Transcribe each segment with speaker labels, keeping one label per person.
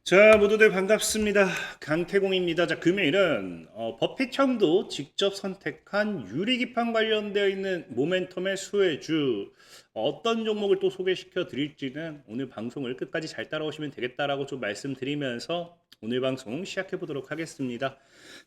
Speaker 1: 자, 모두들 반갑습니다. 강태공입니다. 자, 금요일은 버핏 형도 직접 선택한 유리기판 관련되어 있는 모멘텀의 수혜주 어떤 종목을 또 소개시켜 드릴지는 오늘 방송을 끝까지 잘 따라오시면 되겠다라고 좀 말씀드리면서 오늘 방송 시작해 보도록 하겠습니다.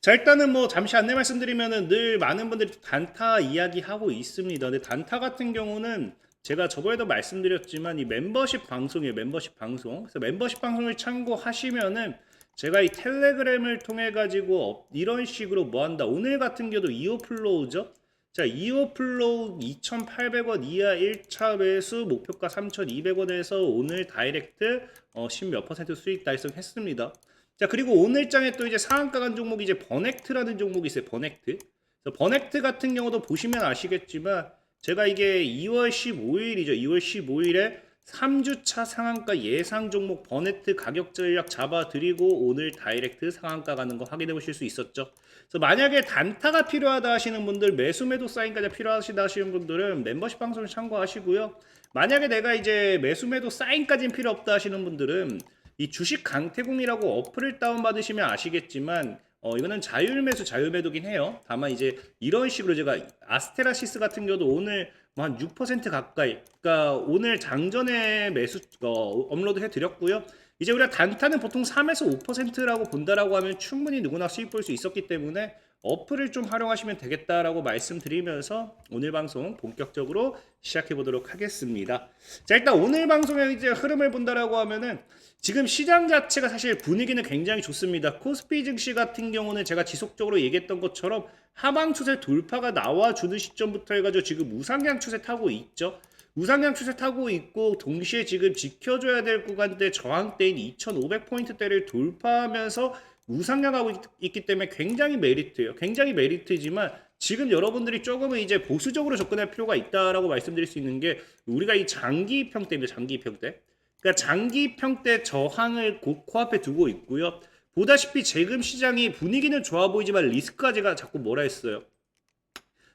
Speaker 1: 자, 일단은 뭐 잠시 안내 말씀드리면은 늘 많은 분들이 단타 이야기하고 있습니다. 근데 단타 같은 경우는 제가 저번에도 말씀드렸지만 이 멤버십 방송이에요. 멤버십 방송. 그래서 멤버십 방송을 참고하시면은 제가 이 텔레그램을 통해 가지고 이런 식으로 뭐 한다. 오늘 같은 경우도 이오플로우죠. 자, 이오플로우 2,800원 이하 1차 매수 목표가 3,200원에서 오늘 다이렉트 10몇 퍼센트 수익 달성했습니다. 자, 그리고 오늘 장에 또 이제 상한가 간 종목이 이제 버넥트라는 종목이 있어요. 버넥트. 그래서 버넥트 같은 경우도 보시면 아시겠지만 제가 이게 2월 15일이죠. 2월 15일에 3주차 상한가 예상 종목 버넥트 가격 전략 잡아드리고 오늘 다이렉트 상한가 가는 거 확인해 보실 수 있었죠. 그래서 만약에 단타가 필요하다 하시는 분들, 매수 매도 사인까지 필요하시다 하시는 분들은 멤버십 방송을 참고하시고요. 만약에 내가 이제 매수 매도 사인까지는 필요 없다 하시는 분들은 이 주식 강태공이라고 어플을 다운받으시면 아시겠지만 이거는 자율매수 자율매도긴 해요. 다만 이제 이런 식으로 제가 아스테라시스 같은 경우도 오늘 뭐 한 6% 가까이, 그러니까 오늘 장전에 매수 업로드 해드렸고요. 이제 우리가 단타는 보통 3에서 5%라고 본다라고 하면 충분히 누구나 수익 볼 수 있었기 때문에 어플을 좀 활용하시면 되겠다라고 말씀드리면서 오늘 방송 본격적으로 시작해 보도록 하겠습니다. 자, 일단 오늘 방송의 이제 흐름을 본다라고 하면은 지금 시장 자체가 사실 분위기는 굉장히 좋습니다. 코스피 증시 같은 경우는 제가 지속적으로 얘기했던 것처럼 하방 추세 돌파가 나와주는 시점부터 해가지고 지금 우상향 추세 타고 있죠. 우상향 추세 타고 있고 동시에 지금 지켜줘야 될 구간대 저항대인 2,500포인트대를 돌파하면서 우상향하고 있기 때문에 굉장히 메리트예요. 굉장히 메리트지만 지금 여러분들이 조금은 이제 보수적으로 접근할 필요가 있다라고 말씀드릴 수 있는 게 우리가 이 장기 평대입니다. 장기 평대. 그러니까 장기 평대 저항을 곧 코앞에 두고 있고요. 보다시피 지금 시장이 분위기는 좋아 보이지만 리스크가 제가 자꾸 뭐라 했어요.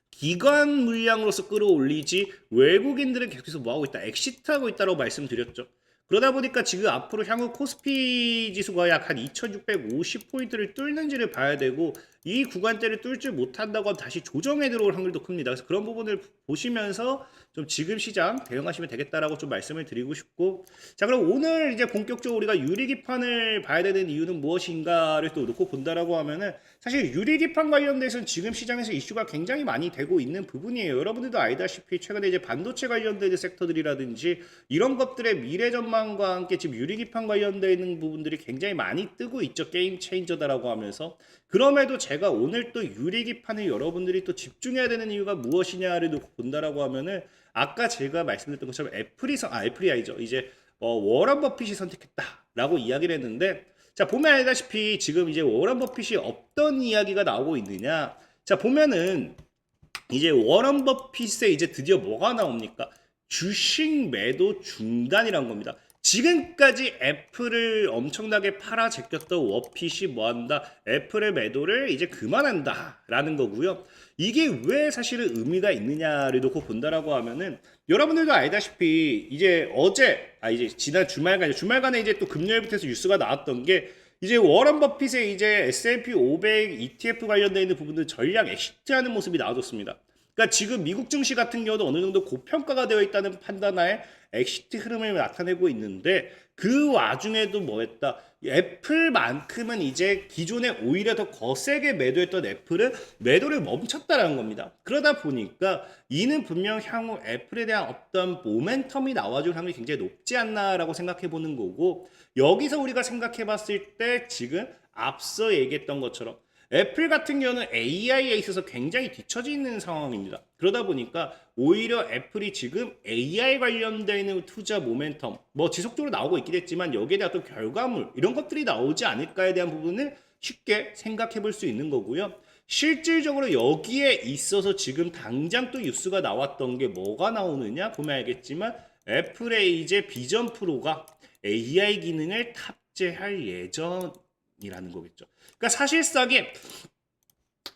Speaker 1: 기관 물량으로서 끌어올리지 외국인들은 계속해서 뭐하고 있다. 엑시트하고 있다고 말씀드렸죠. 그러다 보니까 지금 앞으로 향후 코스피 지수가 약 한 2650포인트를 뚫는지를 봐야 되고 이 구간대를 뚫지 못한다고 하면 다시 조정에 들어올 확률도 큽니다. 그래서 그런 부분을 보시면서 좀 지금 시장 대응하시면 되겠다라고 좀 말씀을 드리고 싶고, 자, 그럼 오늘 이제 본격적으로 우리가 유리기판을 봐야 되는 이유는 무엇인가를 또 놓고 본다라고 하면은 사실 유리기판 관련돼서는 지금 시장에서 이슈가 굉장히 많이 되고 있는 부분이에요. 여러분들도 알다시피 최근에 이제 반도체 관련된 섹터들이라든지 이런 것들의 미래 전망과 함께 지금 유리기판 관련되어 있는 부분들이 굉장히 많이 뜨고 있죠. 게임 체인저다라고 하면서. 그럼에도 제가 오늘 또 유리기판을 여러분들이 또 집중해야 되는 이유가 무엇이냐를 놓고 본다라고 하면은 아까 제가 말씀드렸던 것처럼 애플이 아니죠. 이제 워런 버핏이 선택했다라고 이야기를 했는데, 자, 보면 알다시피 지금 이제 워런 버핏이 어떤 이야기가 나오고 있느냐. 자, 보면은 이제 워런 버핏에 이제 드디어 뭐가 나옵니까? 주식 매도 중단이란 겁니다. 지금까지 애플을 엄청나게 팔아 제꼈던 워핏이 뭐한다? 애플의 매도를 이제 그만한다 라는 거고요. 이게 왜 사실은 의미가 있느냐를 놓고 본다라고 하면은 여러분들도 알다시피 이제 이제 지난 주말간에 이제 또 금요일부터 해서 뉴스가 나왔던 게 이제 워런 버핏의 이제 S&P 500 ETF 관련되어 있는 부분들 전량 엑시트하는 모습이 나와줬습니다. 그러니까 지금 미국 증시 같은 경우도 어느 정도 고평가가 되어 있다는 판단하에 엑시트 흐름을 나타내고 있는데 그 와중에도 뭐했다? 애플만큼은 이제 기존에 오히려 더 거세게 매도했던 애플은 매도를 멈췄다라는 겁니다. 그러다 보니까 이는 분명 향후 애플에 대한 어떤 모멘텀이 나와줄 확률이 굉장히 높지 않나라고 생각해 보는 거고, 여기서 우리가 생각해 봤을 때 지금 앞서 얘기했던 것처럼 애플 같은 경우는 AI에 있어서 굉장히 뒤처져 있는 상황입니다. 그러다 보니까 오히려 애플이 지금 AI 관련되는 투자 모멘텀 뭐 지속적으로 나오고 있긴 했지만 여기에 대한 어떤 결과물 이런 것들이 나오지 않을까에 대한 부분을 쉽게 생각해 볼 수 있는 거고요. 실질적으로 여기에 있어서 지금 당장 또 뉴스가 나왔던 게 뭐가 나오느냐 보면 알겠지만 애플의 이제 비전 프로가 AI 기능을 탑재할 예정이라는 거겠죠. 그러니까 사실상에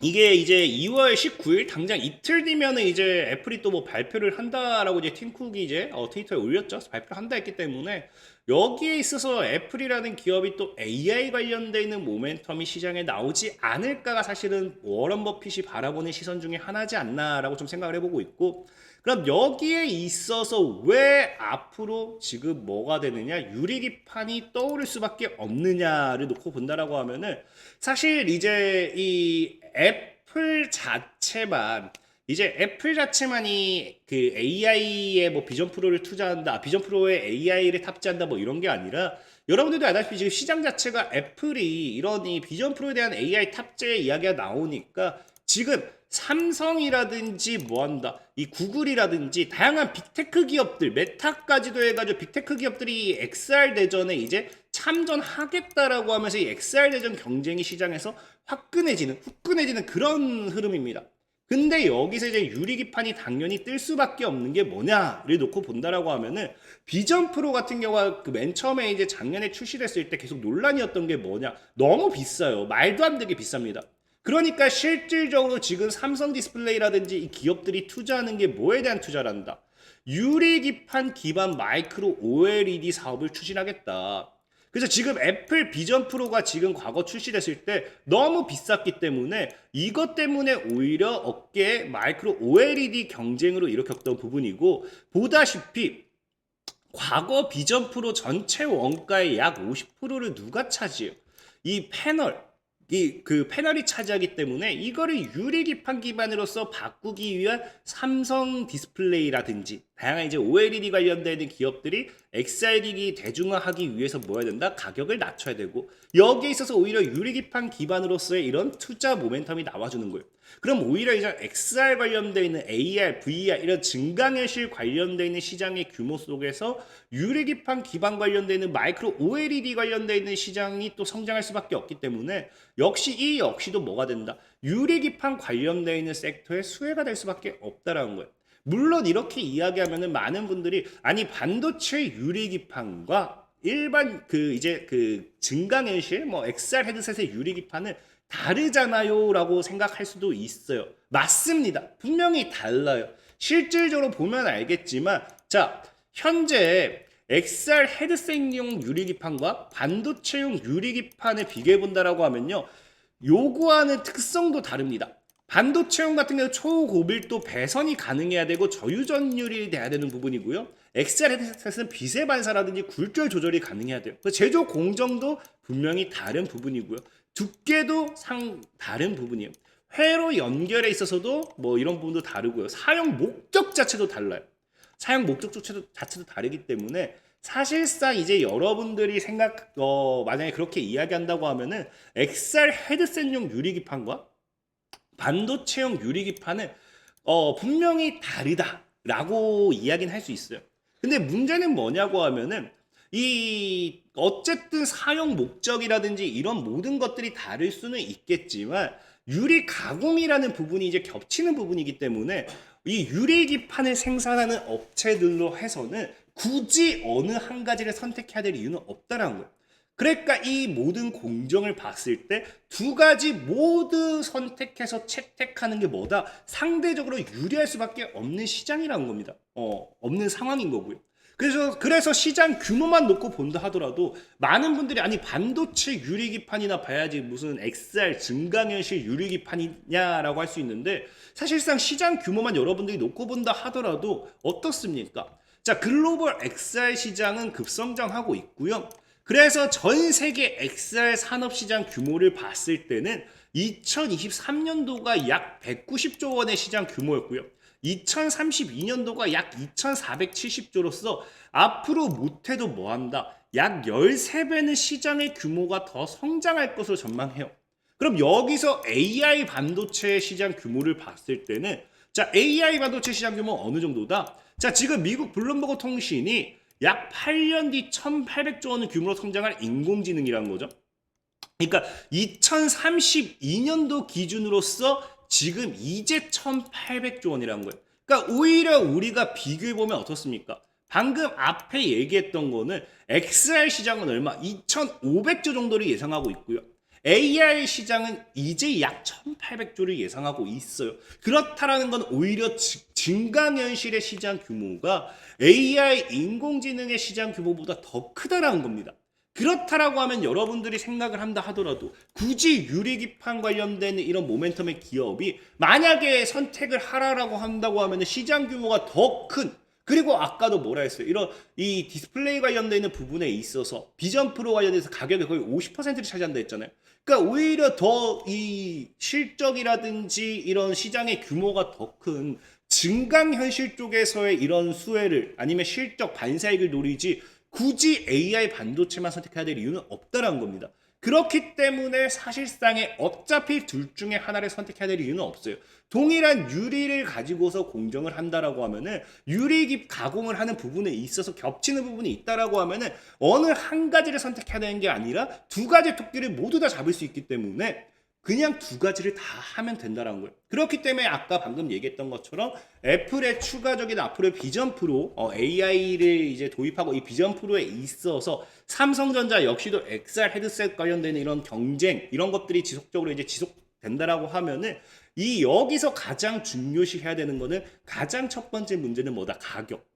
Speaker 1: 이게 이제 2월 19일 당장 이틀 뒤면은 이제 애플이 또 뭐 발표를 한다라고 이제 팀 쿡이 이제 트위터에 올렸죠. 발표를 한다 했기 때문에 여기에 있어서 애플이라는 기업이 또 AI 관련돼 있는 모멘텀이 시장에 나오지 않을까가 사실은 워런 버핏이 바라보는 시선 중에 하나지 않나라고 좀 생각을 해보고 있고, 그럼 여기에 있어서 왜 앞으로 지금 뭐가 되느냐, 유리기판이 떠오를 수밖에 없느냐를 놓고 본다라고 하면은, 사실 이제 이 애플 자체만, 이제 애플 자체만이 그 AI에 뭐 비전 프로를 투자한다, 비전 프로에 AI를 탑재한다 뭐 이런 게 아니라, 여러분들도 알다시피 지금 시장 자체가 애플이 이런 이 비전 프로에 대한 AI 탑재 이야기가 나오니까 지금 삼성이라든지 뭐 한다, 이 구글이라든지 다양한 빅테크 기업들, 메타까지도 해가지고 빅테크 기업들이 이 XR 대전에 이제 참전하겠다라고 하면서 이 XR 대전 경쟁이 시장에서 후끈해지는 그런 흐름입니다. 근데 여기서 이제 유리기판이 당연히 뜰 수밖에 없는 게 뭐냐를 놓고 본다라고 하면은, 비전 프로 같은 경우가 그 맨 처음에 이제 작년에 출시됐을 때 계속 논란이었던 게 뭐냐, 너무 비싸요. 말도 안 되게 비쌉니다. 그러니까 실질적으로 지금 삼성 디스플레이라든지 이 기업들이 투자하는 게 뭐에 대한 투자란다, 유리기판 기반 마이크로 OLED 사업을 추진하겠다. 그래서 지금 애플 비전 프로가 지금 과거 출시됐을 때 너무 비쌌기 때문에 이것 때문에 오히려 업계에 마이크로 OLED 경쟁으로 일으켰던 부분이고, 보다시피 과거 비전 프로 전체 원가의 약 50%를 누가 차지해요? 이 패널, 그 패널이 차지하기 때문에 이거를 유리기판 기반으로서 바꾸기 위한 삼성 디스플레이라든지 다양한 이제 OLED 관련되는 기업들이 XR기기 대중화하기 위해서 뭐 해야 된다? 가격을 낮춰야 되고, 여기에 있어서 오히려 유리기판 기반으로서의 이런 투자 모멘텀이 나와주는 거예요. 그럼 오히려 이제 XR 관련되어 있는 AR, VR 이런 증강현실 관련되어 있는 시장의 규모 속에서 유리기판 기반 관련되어 있는 마이크로 OLED 관련되어 있는 시장이 또 성장할 수밖에 없기 때문에 이 역시도 뭐가 된다? 유리기판 관련되어 있는 섹터의 수혜가 될 수밖에 없다라는 거예요. 물론 이렇게 이야기하면은 많은 분들이 아니 반도체 유리기판과 일반 그 이제 그 증강현실 뭐 XR 헤드셋의 유리기판은 다르잖아요 라고 생각할 수도 있어요. 맞습니다. 분명히 달라요. 실질적으로 보면 알겠지만, 자, 현재 XR 헤드셋용 유리기판과 반도체용 유리기판을 비교해 본다라고 하면요, 요구하는 특성도 다릅니다. 반도체용 같은 경우 초고밀도 배선이 가능해야 되고 저유전율이 돼야 되는 부분이고요. XR 헤드셋은 빛의 반사라든지 굴절 조절이 가능해야 돼요. 제조 공정도 분명히 다른 부분이고요. 두께도 다른 부분이에요. 회로 연결에 있어서도 뭐 이런 부분도 다르고요. 사용 목적 자체도 달라요. 사용 목적 자체도 다르기 때문에 사실상 이제 여러분들이 만약에 그렇게 이야기한다고 하면은 XR 헤드셋용 유리기판과 반도체용 유리기판은 분명히 다르다라고 이야기는 할 수 있어요. 근데 문제는 뭐냐고 하면은 이 어쨌든 사용 목적이라든지 이런 모든 것들이 다를 수는 있겠지만 유리 가공이라는 부분이 이제 겹치는 부분이기 때문에 이 유리기판을 생산하는 업체들로 해서는 굳이 어느 한 가지를 선택해야 될 이유는 없다라는 거예요. 그러니까 이 모든 공정을 봤을 때 두 가지 모두 선택해서 채택하는 게 뭐다? 상대적으로 유리할 수밖에 없는 시장이라는 겁니다. 없는 상황인 거고요. 그래서 시장 규모만 놓고 본다 하더라도 많은 분들이 아니 반도체 유리기판이나 봐야지 무슨 XR 증강현실 유리기판이냐라고 할 수 있는데, 사실상 시장 규모만 여러분들이 놓고 본다 하더라도 어떻습니까? 자, 글로벌 XR 시장은 급성장하고 있고요. 그래서 전 세계 XR 산업시장 규모를 봤을 때는 2023년도가 약 190조 원의 시장 규모였고요. 2032년도가 약 2470조로서 앞으로 못해도 뭐한다? 약 13배는 시장의 규모가 더 성장할 것으로 전망해요. 그럼 여기서 AI 반도체 시장 규모를 봤을 때는, 자, AI 반도체 시장 규모 어느 정도다? 자, 지금 미국 블룸버그 통신이 약 8년 뒤 1800조 원의 규모로 성장할 인공지능이라는 거죠. 그러니까 2032년도 기준으로서 지금 이제 1800조 원이라는 거예요. 그러니까 오히려 우리가 비교해보면 어떻습니까? 방금 앞에 얘기했던 거는 XR 시장은 얼마? 2500조 정도를 예상하고 있고요. AI 시장은 이제 약 1,800조를 예상하고 있어요. 그렇다라는 건 오히려 증강현실의 시장 규모가 AI 인공지능의 시장 규모보다 더 크다라는 겁니다. 그렇다라고 하면 여러분들이 생각을 한다 하더라도 굳이 유리기판 관련된 이런 모멘텀의 기업이 만약에 선택을 하라라고 한다고 하면 시장 규모가 더 큰, 그리고 아까도 뭐라 했어요? 이런 이 디스플레이 관련되는 부분에 있어서 비전 프로 관련해서 가격이 거의 50%를 차지한다 했잖아요. 그러니까 오히려 더 이 실적이라든지 이런 시장의 규모가 더 큰 증강현실 쪽에서의 이런 수혜를 아니면 실적 반사익을 노리지 굳이 AI 반도체만 선택해야 될 이유는 없다라는 겁니다. 그렇기 때문에 사실상에 어차피 둘 중에 하나를 선택해야 될 이유는 없어요. 동일한 유리를 가지고서 공정을 한다라고 하면은 유리 가공을 하는 부분에 있어서 겹치는 부분이 있다라고 하면은 어느 한 가지를 선택해야 되는 게 아니라 두 가지 토끼를 모두 다 잡을 수 있기 때문에 그냥 두 가지를 다 하면 된다는 거예요. 그렇기 때문에 아까 방금 얘기했던 것처럼 애플의 추가적인 앞으로의 비전 프로 AI를 이제 도입하고 이 비전 프로에 있어서 삼성전자 역시도 XR 헤드셋 관련되는 이런 경쟁 이런 것들이 지속적으로 이제 지속된다라고 하면은 이 여기서 가장 중요시 해야 되는 거는 가장 첫 번째 문제는 뭐다? 가격.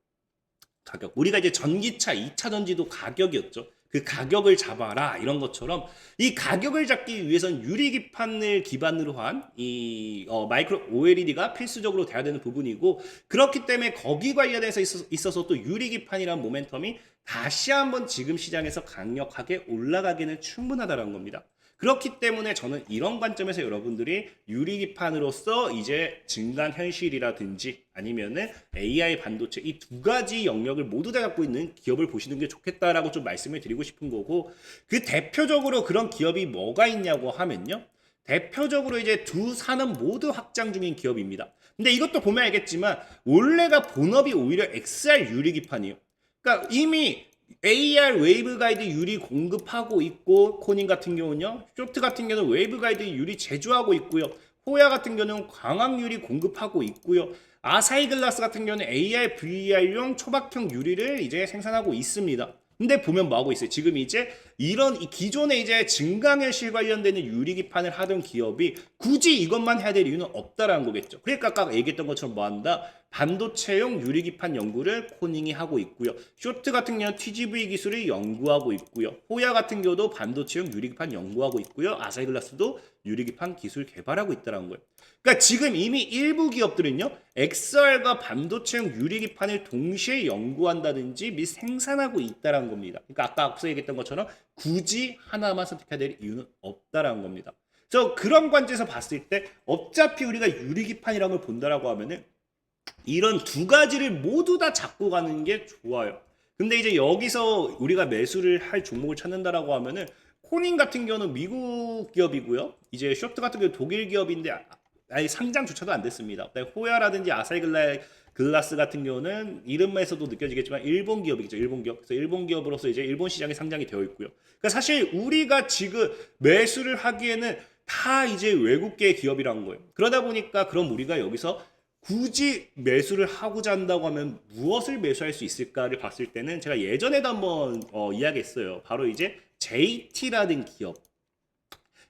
Speaker 1: 우리가 이제 전기차 2차 전지도 가격이었죠. 그 가격을 잡아라 이런 것처럼 이 가격을 잡기 위해선 유리기판을 기반으로 한 이 마이크로 OLED가 필수적으로 돼야 되는 부분이고 그렇기 때문에 거기 관련해서 있어서 또 유리기판이란 모멘텀이 다시 한번 지금 시장에서 강력하게 올라가기는 충분하다는 겁니다. 그렇기 때문에 저는 이런 관점에서 여러분들이 유리기판으로서 이제 증강현실이라든지 아니면은 AI 반도체 이 두 가지 영역을 모두 다 갖고 있는 기업을 보시는 게 좋겠다라고 좀 말씀을 드리고 싶은 거고 그 대표적으로 그런 기업이 뭐가 있냐고 하면요. 대표적으로 이제 두 산업 모두 확장 중인 기업입니다. 근데 이것도 보면 알겠지만 원래가 본업이 오히려 XR 유리기판이에요. 그러니까 이미 AR 웨이브 가이드 유리 공급하고 있고 코닝 같은 경우는요. 쇼트 같은 경우는 웨이브 가이드 유리 제조하고 있고요. 호야 같은 경우는 광학 유리 공급하고 있고요. 아사히 글라스 같은 경우는 AR, VR용 초박형 유리를 이제 생산하고 있습니다. 근데 보면 뭐 하고 있어요? 지금 이제 이런 기존에 이제 증강현실 관련되는 유리기판을 하던 기업이 굳이 이것만 해야 될 이유는 없다라는 거겠죠. 그러니까 아까 얘기했던 것처럼 뭐 한다? 반도체용 유리기판 연구를 코닝이 하고 있고요. 쇼트 같은 경우는 TGV 기술을 연구하고 있고요. 호야 같은 경우도 반도체용 유리기판 연구하고 있고요. 아사히 글라스도 유리기판 기술 개발하고 있다는 거예요. 그러니까 지금 이미 일부 기업들은요. XR과 반도체용 유리기판을 동시에 연구한다든지 및 생산하고 있다는 겁니다. 그러니까 아까 앞서 얘기했던 것처럼 굳이 하나만 선택해야 될 이유는 없다라는 겁니다. 그래서 그런 관점에서 봤을 때 어차피 우리가 유리기판이라는 걸 본다라고 하면은 이런 두 가지를 모두 다 잡고 가는 게 좋아요. 근데 이제 여기서 우리가 매수를 할 종목을 찾는다라고 하면은 코닝 같은 경우는 미국 기업이고요. 이제 쇼트 같은 경우는 독일 기업인데 아예 상장조차도 안 됐습니다. 호야라든지 아사히 글라스 같은 경우는 이름에서도 느껴지겠지만 일본 기업이죠. 일본 기업. 그래서 일본 기업으로서 이제 일본 시장에 상장이 되어 있고요. 그러니까 사실 우리가 지금 매수를 하기에는 다 이제 외국계 기업이란 거예요. 그러다 보니까 그럼 우리가 여기서 굳이 매수를 하고자 한다고 하면 무엇을 매수할 수 있을까를 봤을 때는 제가 예전에도 한번 이야기했어요. 바로 이제 JT라는 기업.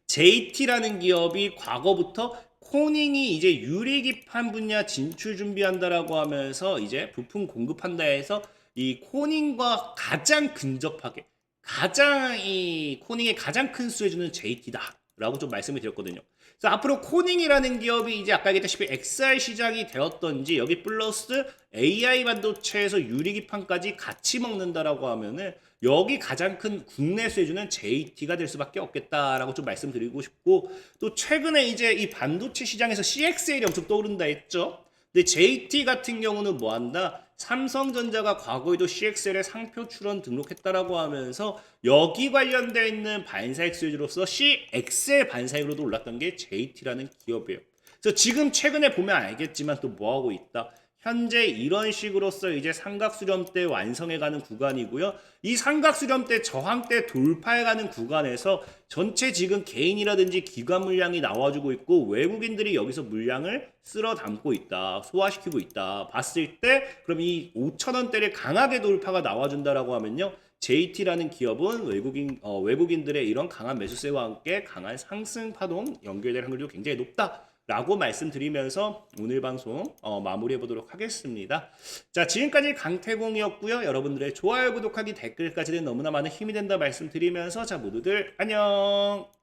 Speaker 1: JT라는 기업이 과거부터 코닝이 이제 유리기판 분야 진출 준비한다라고 하면서 이제 부품 공급한다 해서 이 코닝과 가장 근접하게 가장 이 코닝의 가장 큰 수혜주는 JT다라고 좀 말씀을 드렸거든요. 그래서 앞으로 코닝이라는 기업이 이제 아까 얘기했다시피 XR 시장이 되었던지 여기 플러스 AI 반도체에서 유리기판까지 같이 먹는다라고 하면은 여기 가장 큰 국내 수혜주는 JT가 될 수밖에 없겠다라고 좀 말씀드리고 싶고 또 최근에 이제 이 반도체 시장에서 CXL이 엄청 떠오른다 했죠. 근데 JT 같은 경우는 뭐 한다? 삼성전자가 과거에도 CXL에 상표 출원 등록했다라고 하면서 여기 관련되어 있는 반사익 수혜주로서 CXL 반사익으로도 올랐던 게 JT라는 기업이에요. 그래서 지금 최근에 보면 알겠지만 또 뭐 하고 있다? 현재 이런 식으로서 이제 삼각수렴대 완성해가는 구간이고요. 이 삼각수렴대 저항대 돌파해가는 구간에서 전체 지금 개인이라든지 기관 물량이 나와주고 있고 외국인들이 여기서 물량을 쓸어 담고 있다. 소화시키고 있다. 봤을 때 그럼 이 5,000원대를 강하게 돌파가 나와준다라고 하면요. JT라는 기업은 외국인들의 이런 강한 매수세와 함께 강한 상승 파동 연결될 확률도 굉장히 높다라고 말씀드리면서 오늘 방송 마무리해 보도록 하겠습니다. 자, 지금까지 강태공이었고요. 여러분들의 좋아요, 구독하기, 댓글까지는 너무나 많은 힘이 된다 말씀드리면서 자, 모두들 안녕.